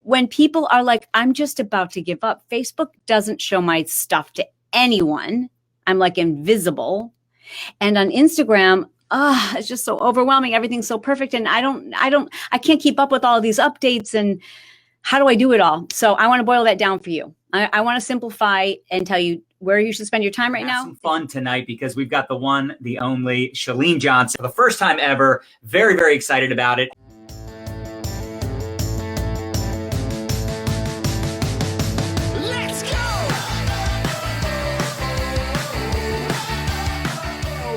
when people are like, I'm just about to give up, Facebook doesn't show my stuff to anyone. I'm like invisible. And on Instagram, it's just so overwhelming. Everything's so perfect. And I can't keep up with all of these updates. And how do I do it all? So I want to boil that down for you. I want to simplify and tell you where you should spend your time right now. Some fun tonight because we've got the one, the only Chalene Johnson for the first time ever. Very, very excited about it. Let's go!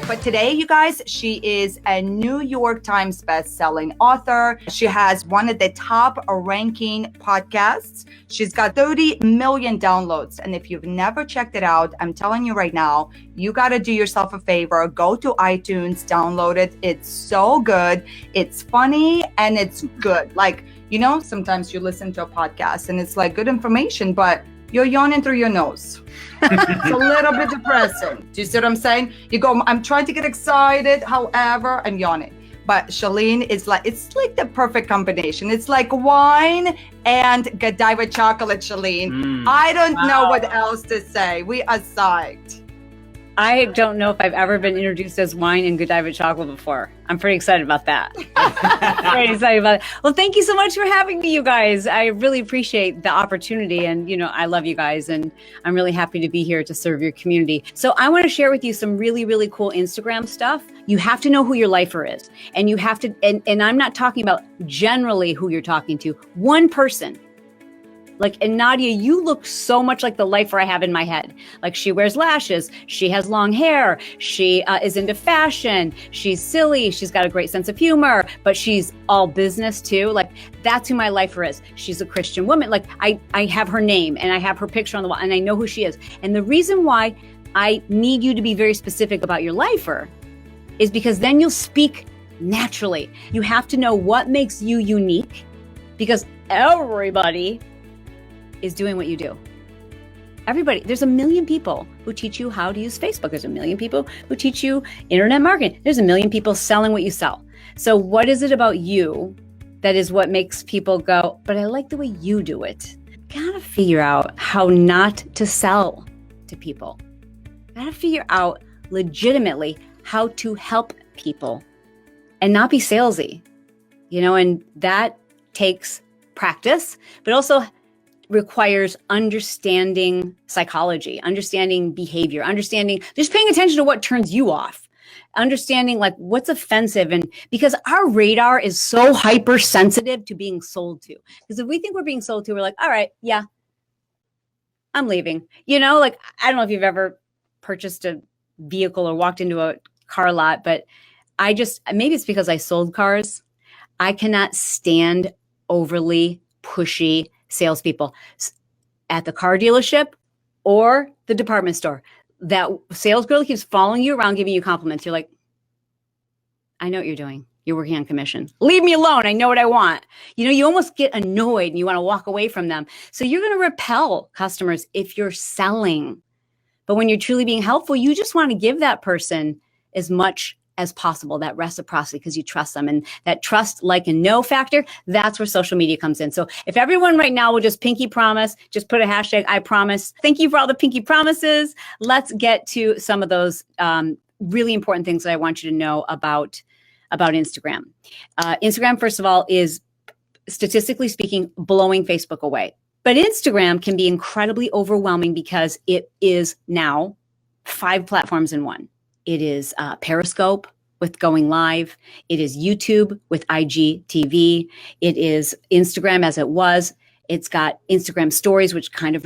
But today, you guys, she is a New York Times best-selling author. She has one of the top-ranking podcasts. She's got 30 million downloads. And if you've never checked it out, I'm telling you right now, you got to do yourself a favor. Go to iTunes, download it. It's so good. It's funny and it's good. Like, you know, sometimes you listen to a podcast and it's like good information, but you're yawning through your nose. It's a little bit depressing. Do you see what I'm saying? You go, I'm trying to get excited. However, I'm yawning. But Chalene is like, it's like the perfect combination. It's like wine and Godiva chocolate, Chalene. I don't know what else to say. We are psyched. I don't know if I've ever been introduced as wine and Godiva chocolate before. I'm pretty excited about that. Pretty excited about it. Well, thank you so much for having me, you guys. I really appreciate the opportunity. And, you know, I love you guys. And I'm really happy to be here to serve your community. So I want to share with you some really, really cool Instagram stuff. You have to know who your lifer is. And you have to, and I'm not talking about generally who you're talking to. One person. Like, and Nadya, you look so much like the lifer I have in my head. Like, she wears lashes. She has long hair. She is into fashion. She's silly. She's got a great sense of humor, but she's all business too. Like, that's who my lifer is. She's a Christian woman. Like, I have her name and I have her picture on the wall and I know who she is. And the reason why I need you to be very specific about your lifer is because then you'll speak naturally. You have to know what makes you unique because everybody is doing what you do. Everybody, there's a million people who teach you how to use Facebook. There's a million people who teach you internet marketing. There's a million people selling what you sell. So what is it about you that is what makes people go, but I like the way you do it? Gotta figure out how not to sell to people. Gotta figure out legitimately how to help people and not be salesy, you know, and that takes practice, but also requires understanding psychology, understanding behavior, understanding, just paying attention to what turns you off, understanding like what's offensive. And because our radar is so hypersensitive to being sold to, because if we think we're being sold to, we're like, all right, yeah, I'm leaving. You know, like, I don't know if you've ever purchased a vehicle or walked into a car lot, but maybe it's because I sold cars. I cannot stand overly pushy salespeople at the car dealership or the department store. That sales girl keeps following you around, giving you compliments. You're like, I know what you're doing. You're working on commission. Leave me alone. I know what I want. You know, you almost get annoyed and you want to walk away from them. So you're going to repel customers if you're selling. But when you're truly being helpful, you just want to give that person as much as possible, that reciprocity, because you trust them. And that trust, like, and know factor, that's where social media comes in. So if everyone right now will just pinky promise, just put a hashtag, I promise. Thank you for all the pinky promises. Let's get to some of those really important things that I want you to know about Instagram. Instagram, first of all, is statistically speaking, blowing Facebook away. But Instagram can be incredibly overwhelming because it is now 5 platforms in one. It is Periscope with going live. It is YouTube with IGTV. It is Instagram as it was. It's got Instagram stories, which kind of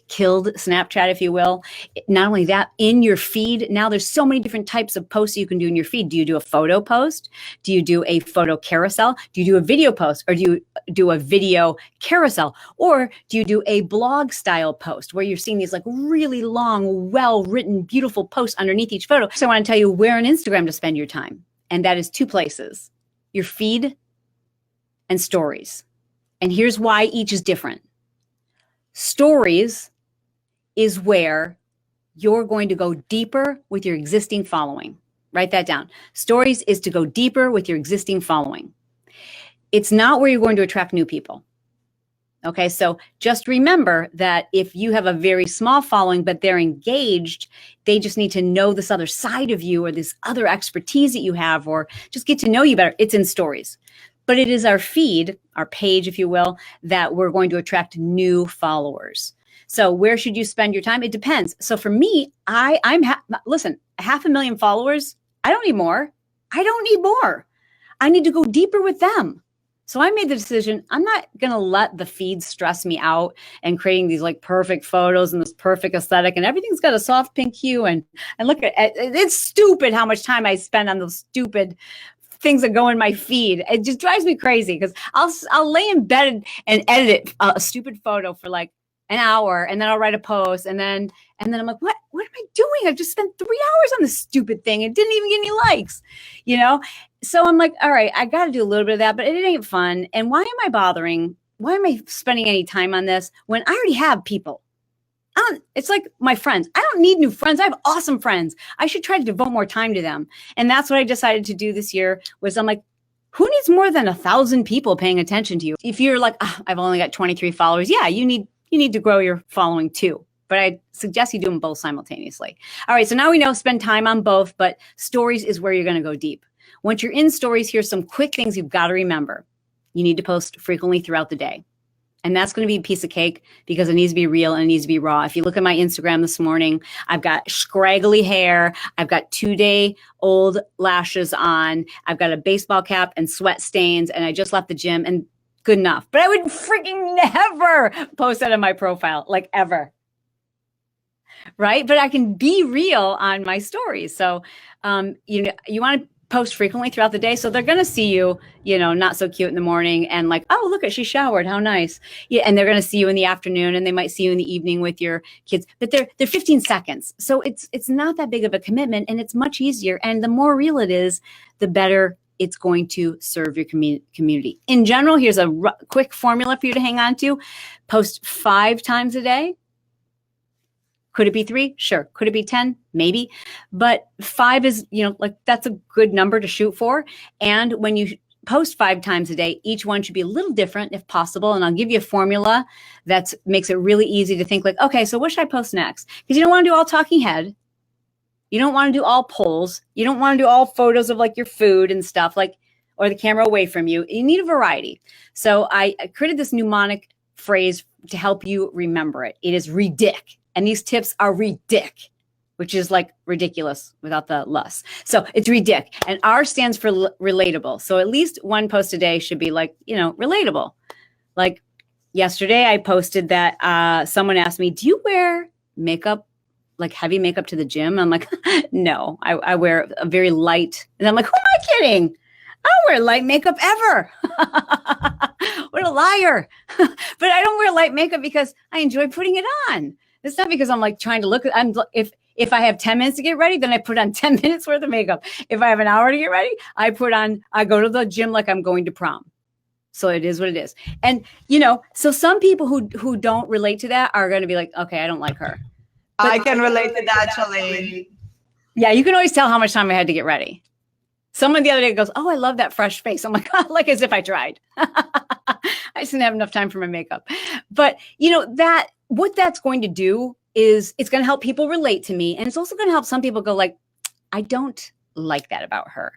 killed Snapchat, if you will. Not only that, in your feed, now there's so many different types of posts you can do in your feed. Do you do a photo post? Do you do a photo carousel? Do you do a video post? Or do you do a video carousel? Or do you do a blog style post where you're seeing these like really long, well-written, beautiful posts underneath each photo? So I want to tell you where on Instagram to spend your time. And that is 2 places, your feed and stories. And here's why each is different. Stories is where you're going to go deeper with your existing following. Write that down. Stories is to go deeper with your existing following. It's not where you're going to attract new people. Okay, so just remember that if you have a very small following, but they're engaged, they just need to know this other side of you or this other expertise that you have, or just get to know you better. It's in stories. But it is our feed, our page, if you will, that we're going to attract new followers. So where should you spend your time? It depends. So for me, listen, 500,000 followers, I don't need more. I don't need more. I need to go deeper with them. So I made the decision, I'm not going to let the feed stress me out and creating these like perfect photos and this perfect aesthetic and everything's got a soft pink hue. And look at it, it's stupid how much time I spend on those stupid things that go in my feed. It just drives me crazy because I'll lay in bed and edit a stupid photo for like an hour and then I'll write a post and then I'm like, what am I doing? I've just spent 3 hours on this stupid thing. It didn't even get any likes, you know? So I'm like, all right, I got to do a little bit of that, but it ain't fun. And why am I bothering? Why am I spending any time on this when I already have people? It's like my friends. I don't need new friends. I have awesome friends. I should try to devote more time to them. And that's what I decided to do this year was I'm like, who needs more than 1,000 people paying attention to you? If you're like, I've only got 23 followers. Yeah, you need to grow your following too. But I suggest you do them both simultaneously. All right, so now we know spend time on both, but stories is where you're going to go deep. Once you're in stories, here's some quick things you've got to remember. You need to post frequently throughout the day. And that's going to be a piece of cake because it needs to be real and it needs to be raw. If you look at my Instagram this morning, I've got scraggly hair. I've got 2-day-old lashes on. I've got a baseball cap and sweat stains. And I just left the gym and good enough. But I would freaking never post that on my profile, like ever. Right? But I can be real on my stories. So, you want to post frequently throughout the day. So they're going to see you, not so cute in the morning and like, oh, look she showered. How nice. Yeah. And they're going to see you in the afternoon and they might see you in the evening with your kids, but they're 15 seconds. So it's not that big of a commitment and it's much easier. And the more real it is, the better it's going to serve your community. In general, here's a quick formula for you to hang on to. Post 5 times a day. Could it be 3? Sure. Could it be 10? Maybe. But 5 is, that's a good number to shoot for. And when you post 5 times a day, each one should be a little different if possible. And I'll give you a formula that makes it really easy to think like, okay, so what should I post next? Because you don't want to do all talking head. You don't want to do all polls. You don't want to do all photos of like your food and stuff or the camera away from you. You need a variety. So I created this mnemonic phrase to help you remember it. It is ridic. And these tips are ridic, which is like ridiculous without the less. So it's ridic. And R stands for relatable. So at least one post a day should be like, relatable. Like yesterday I posted that someone asked me, do you wear makeup, like heavy makeup to the gym? I'm like, no, I wear a very light. And I'm like, who am I kidding? I don't wear light makeup ever. What a liar. But I don't wear light makeup because I enjoy putting it on. It's not because I'm like trying to look. If I have 10 minutes to get ready, then I put on 10 minutes worth of makeup. If I have an hour to get ready, I go to the gym like I'm going to prom. So it is what it is. And, so some people who don't relate to that are going to be like, okay, I don't like her. But I can relate to that, Chalene. Yeah, you can always tell how much time I had to get ready. Someone the other day goes, oh, I love that fresh face. I'm like, like as if I tried. I just didn't have enough time for my makeup. But, what that's going to do is it's going to help people relate to me. And it's also going to help some people go like, I don't like that about her.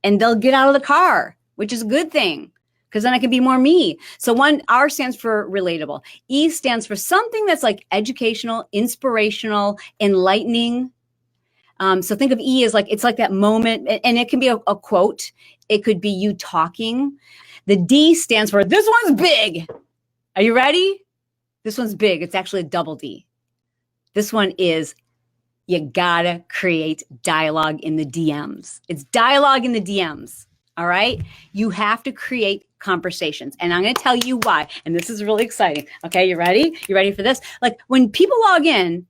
And they'll get out of the car, which is a good thing because then I can be more me. So R stands for relatable. E stands for something that's like educational, inspirational, enlightening. So think of E as like, it's like that moment and it can be a quote. It could be you talking. The D stands for this one's big. Are you ready? This one's big. It's actually a double D. This one is you gotta create dialogue in the DMs. It's dialogue in the DMs. All right. You have to create conversations. And I'm going to tell you why. And this is really exciting. Okay. You ready? You ready for this? Like when people log in,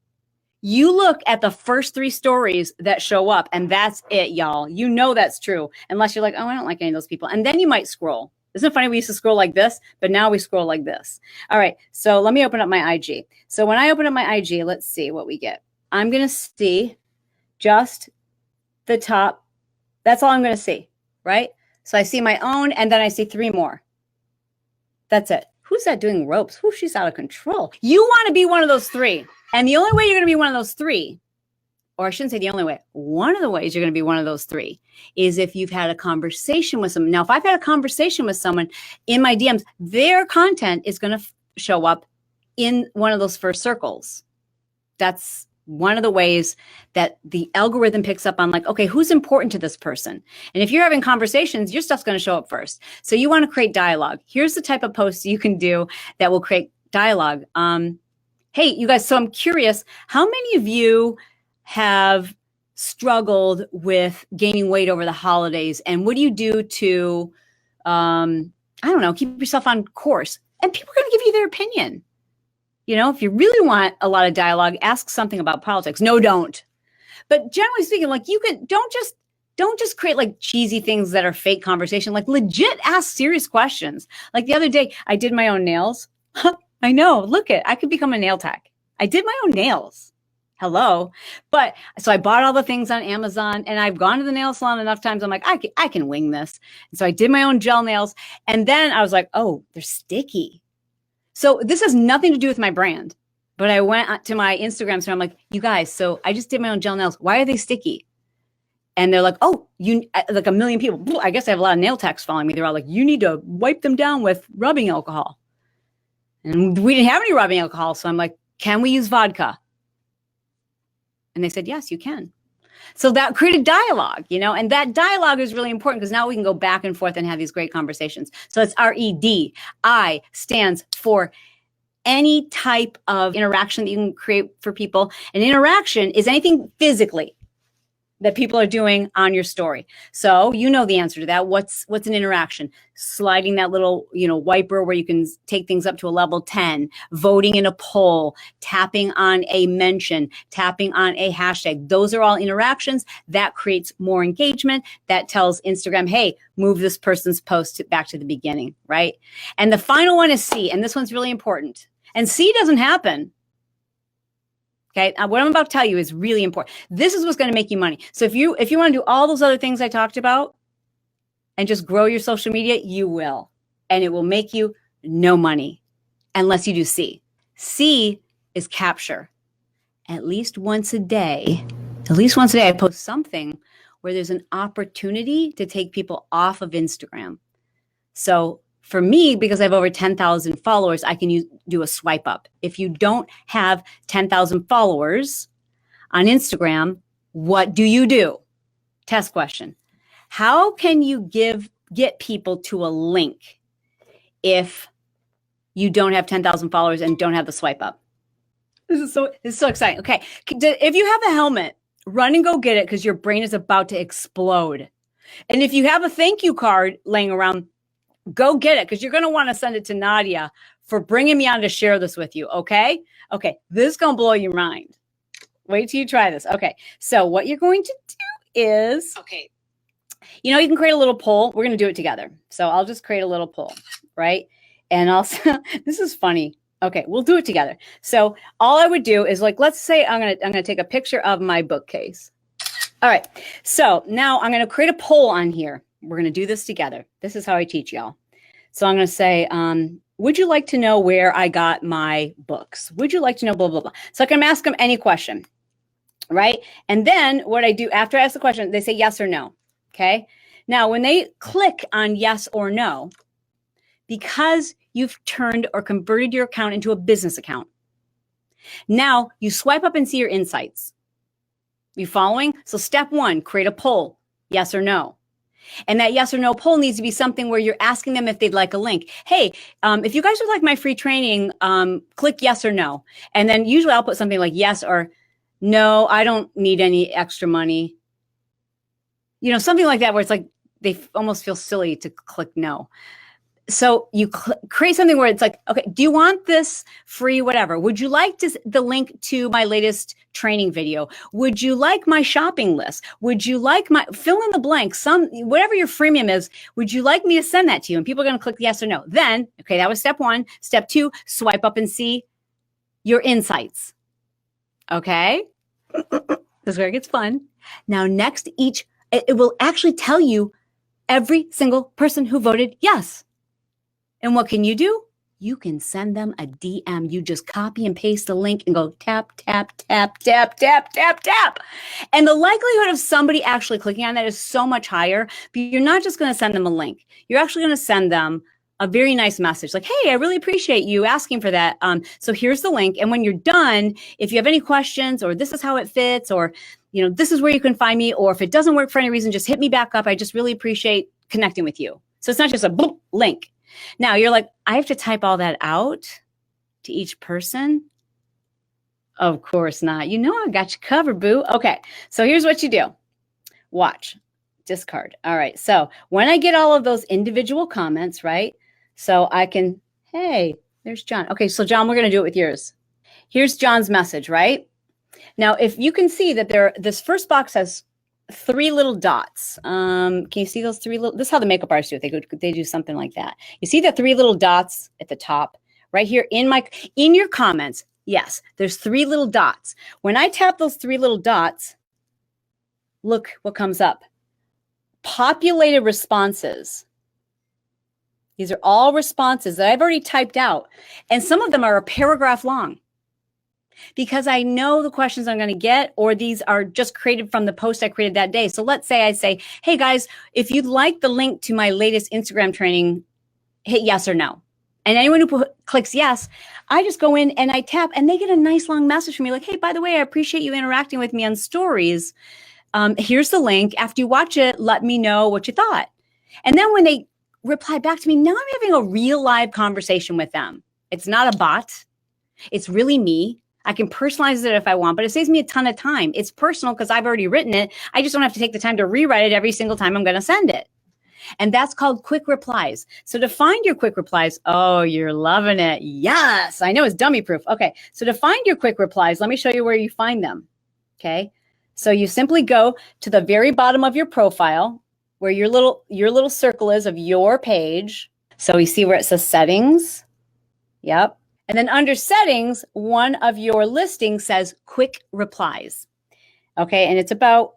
you look at the first 3 stories that show up and that's it, y'all. That's true. Unless you're like, oh, I don't like any of those people. And then you might scroll. Isn't it funny? We used to scroll like this, but now we scroll like this. All right. So let me open up my IG. So when I open up my IG, let's see what we get. I'm going to see just the top. That's all I'm going to see. Right. So I see my own and then I see 3 more. That's it. who's that doing ropes? Who, she's out of control. You want to be one of those three. And the only way you're going to be one of those three, or I shouldn't say the only way, one of the ways you're going to be one of those three is if you've had a conversation with someone. Now, if I've had a conversation with someone in my DMs, their content is going to show up in one of those first circles. That's one of the ways that the algorithm picks up on, like, okay, who's important to this person? And if you're having conversations, your stuff's going to show up first. So you want to create dialogue. Here's the type of posts you can do that will create dialogue. Hey, you guys, so I'm curious, how many of you have struggled with gaining weight over the holidays? And what do you do to, I don't know, keep yourself on course? And people are going to give you their opinion. You know, if you really want a lot of dialogue, ask something about politics. No, don't. But generally speaking, like, you can, don't just create like cheesy things that are fake conversation. Like, legit ask serious questions. Like the other day, I did my own nails. I know, look it, I could become a nail tech. I did my own nails. Hello. But so I bought all the things on Amazon, and I've gone to the nail salon enough times. I'm like, I can wing this. And so I did my own gel nails. And then I was like, oh, they're sticky. So this has nothing to do with my brand, but I went to my Instagram. So I'm like, you guys, so I just did my own gel nails. Why are they sticky? And they're like, oh, you, like a million people. I guess I have a lot of nail techs following me. They're all like, you need to wipe them down with rubbing alcohol. And we didn't have any rubbing alcohol. So I'm like, can we use vodka? And they said, yes, you can. So that created dialogue, you know, and that dialogue is really important because now we can go back and forth and have these great conversations. So it's RED. I stands for any type of interaction that you can create for people. An interaction is anything physically that people are doing on your story. So you know the answer to that. What's an interaction? Sliding that little, you know, wiper where you can take things up to a level 10, voting in a poll, tapping on a mention, tapping on a hashtag. Those are all interactions. That creates more engagement. That tells Instagram, hey, move this person's post back to the beginning, right? And the final one is C, and this one's really important. And C doesn't happen. Okay, what I'm about to tell you is really important. This is what's going to make you money. So if you want to do all those other things I talked about and just grow your social media, you will. And it will make you no money unless you do C. C is capture. At least once a day, I post something where there's an opportunity to take people off of Instagram. So for me, because I have over 10,000 followers, I can do a swipe up. If you don't have 10,000 followers on Instagram, what do you do? Test question. How can you get people to a link if you don't have 10,000 followers and don't have the swipe up? This is so exciting. Okay, if you have a helmet, run and go get it because your brain is about to explode. And if you have a thank you card laying around, go get it because you're going to want to send it to Nadya for bringing me on to share this with you. Okay. This is going to blow your mind. Wait till you try this. Okay. So what you're going to do is, you know, you can create a little poll. We're going to do it together. So I'll just create a little poll, right? And also, this is funny. Okay. We'll do it together. So all I would do is, like, let's say I'm going to take a picture of my bookcase. All right. So now I'm going to create a poll on here. We're going to do this together. This is how I teach y'all. So I'm going to say, would you like to know where I got my books? Would you like to know blah, blah, blah? So I can ask them any question, right? And then what I do after I ask the question, they say yes or no, okay? Now, when they click on yes or no, because you've turned or converted your account into a business account, now you swipe up and see your insights. You following? So step one, create a poll, yes or no. And that yes or no poll needs to be something where you're asking them if they'd like a link. Hey, if you guys would like my free training, click yes or no. And then usually I'll put something like yes or no, I don't need any extra money. You know, something like that where it's like they almost feel silly to click no. So you create something where it's like, okay, do you want this free whatever? Would you like the link to my latest training video? Would you like my shopping list? Would you like my, fill in the blank, whatever your freemium is, would you like me to send that to you? And people are going to click yes or no. Then, okay, that was step one. Step two, swipe up and see your insights. Okay. This is where it gets fun. Now, next, it will actually tell you every single person who voted yes. And what can you do? you can send them a DM. You just copy and paste the link and go tap, tap, tap, tap, tap, tap, tap. And the likelihood of somebody actually clicking on that is so much higher. But you're not just going to send them a link. You're actually going to send them a very nice message like, hey, I really appreciate you asking for that. So here's the link. And when you're done, if you have any questions or this is how it fits or, this is where you can find me, or if it doesn't work for any reason, just hit me back up. I just really appreciate connecting with you. So it's not just a boop link. Now you're like, I have to type all that out to each person? Of course not. I got you covered, boo. Okay, so here's what you do. Watch. Discard. All right, so when I get all of those individual comments, right? So I can, hey, there's John. Okay, so John, we're going to do it with yours. Here's John's message, right? Now, if you can see that this first box has 3 little dots. Can you see those 3 little? This is how the makeup artists do it. They do something like that. You see the 3 little dots at the top right here in your comments. Yes, there's 3 little dots. When I tap those 3 little dots, look what comes up. Populated responses. These are all responses that I've already typed out. And some of them are a paragraph long because I know the questions I'm going to get, or these are just created from the post I created that day. So let's say I say, hey guys, if you'd like the link to my latest Instagram training, hit yes or no. And anyone who clicks yes, I just go in and I tap and they get a nice long message from me like, hey, by the way, I appreciate you interacting with me on stories. Here's the link. After you watch it, let me know what you thought. And then when they reply back to me, now I'm having a real live conversation with them. It's not a bot. It's really me. I can personalize it if I want, but it saves me a ton of time. It's personal because I've already written it. I just don't have to take the time to rewrite it every single time I'm going to send it. And that's called quick replies. So to find your quick replies, oh, you're loving it. Yes, I know it's dummy proof. Okay, so to find your quick replies, let me show you where you find them. Okay, so you simply go to the very bottom of your profile where your little circle is of your page. So you see where it says settings. Yep. And then under settings, one of your listings says quick replies. Okay, and it's about,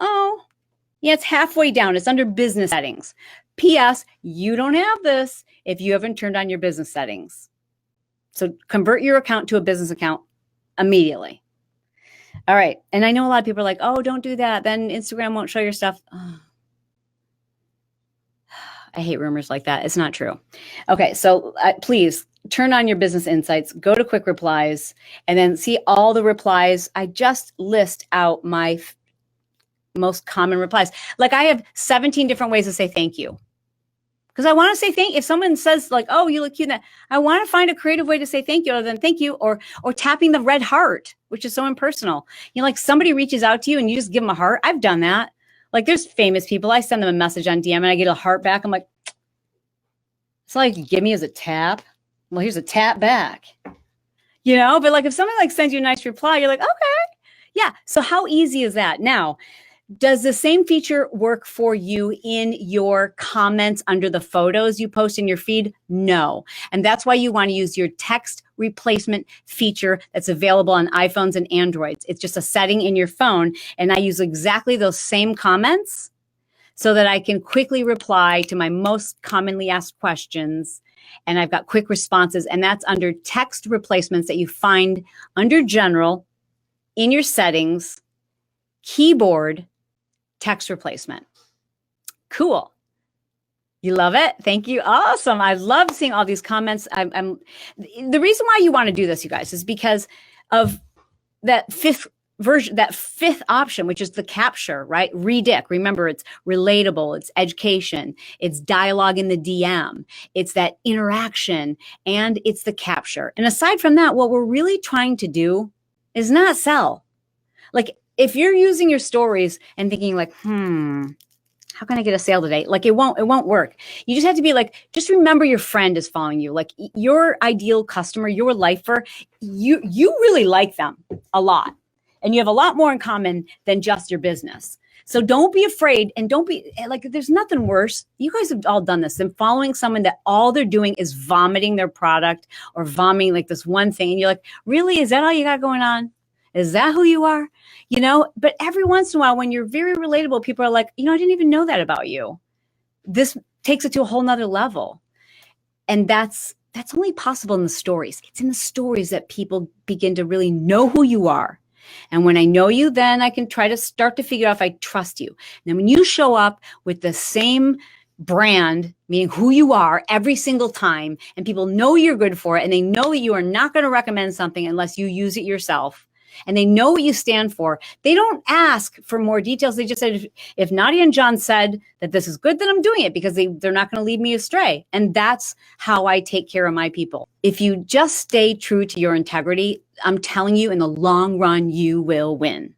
it's halfway down. It's under business settings. P.S. You don't have this if you haven't turned on your business settings. So convert your account to a business account immediately. All right. And I know a lot of people are like, oh, don't do that. Then Instagram won't show your stuff. Oh. I hate rumors like that. It's not true. Okay. So please turn on your business insights, go to quick replies, and then see all the replies. I just list out my most common replies. Like I have 17 different ways to say thank you. Because I want to say thank you. If someone says like, oh, you look cute, I want to find a creative way to say thank you other than thank you, or tapping the red heart, which is so impersonal. Like somebody reaches out to you and you just give them a heart. I've done that. Like there's famous people. I send them a message on DM and I get a heart back. I'm like, it's like you give me as a tap. Well, here's a tap back. But like if somebody like sends you a nice reply, you're like, okay. Yeah. So how easy is that? Now, does the same feature work for you in your comments under the photos you post in your feed? No. And that's why you want to use your text replacement feature that's available on iPhones and Androids. It's just a setting in your phone. And I use exactly those same comments so that I can quickly reply to my most commonly asked questions. And I've got quick responses. And that's under text replacements that you find under General in your settings, keyboard, text replacement. Cool. You love it? Thank you. Awesome. I love seeing all these comments. The reason why you want to do this, you guys, is because of that fifth version, that fifth option, which is the capture, right? Redict. Remember, it's relatable, it's education, it's dialogue in the DM, it's that interaction, and it's the capture. And aside from that, what we're really trying to do is not sell. Like, if you're using your stories and thinking like, how can I get a sale today? Like it won't work. You just have to be like, just remember your friend is following you. Like your ideal customer, your lifer, you really like them a lot. And you have a lot more in common than just your business. So don't be afraid, and don't be like, there's nothing worse. You guys have all done this, than following someone that all they're doing is vomiting their product or vomiting like this one thing. And you're like, really? Is that all you got going on? Is that who you are? But every once in a while, when you're very relatable, people are like, I didn't even know that about you. This takes it to a whole nother level. And that's That's only possible in the stories. It's in the stories that people begin to really know who you are. And when I know you, then I can try to start to figure out if I trust you. And then when you show up with the same brand, meaning who you are every single time, and people know you're good for it, and they know that you are not going to recommend something unless you use it yourself, and they know what you stand for, they don't ask for more details. They just said, if Nadya and John said that this is good, then I'm doing it, because they're not going to lead me astray. And that's how I take care of my people. If you just stay true to your integrity, I'm telling you, in the long run, you will win.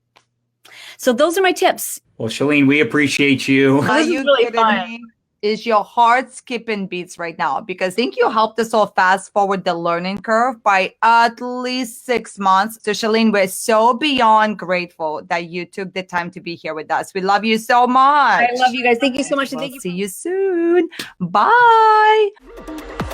So those are my tips. Well, Chalene, we appreciate you. Are This is you really kidding fun. me? Is your heart skipping beats right now? Because I think you helped us all fast forward the learning curve by at least 6 months. So Chalene, we're so beyond grateful that you took the time to be here with us. We love you so much. I love you guys. Thank you so much. And We'll thank you. see you soon. Bye.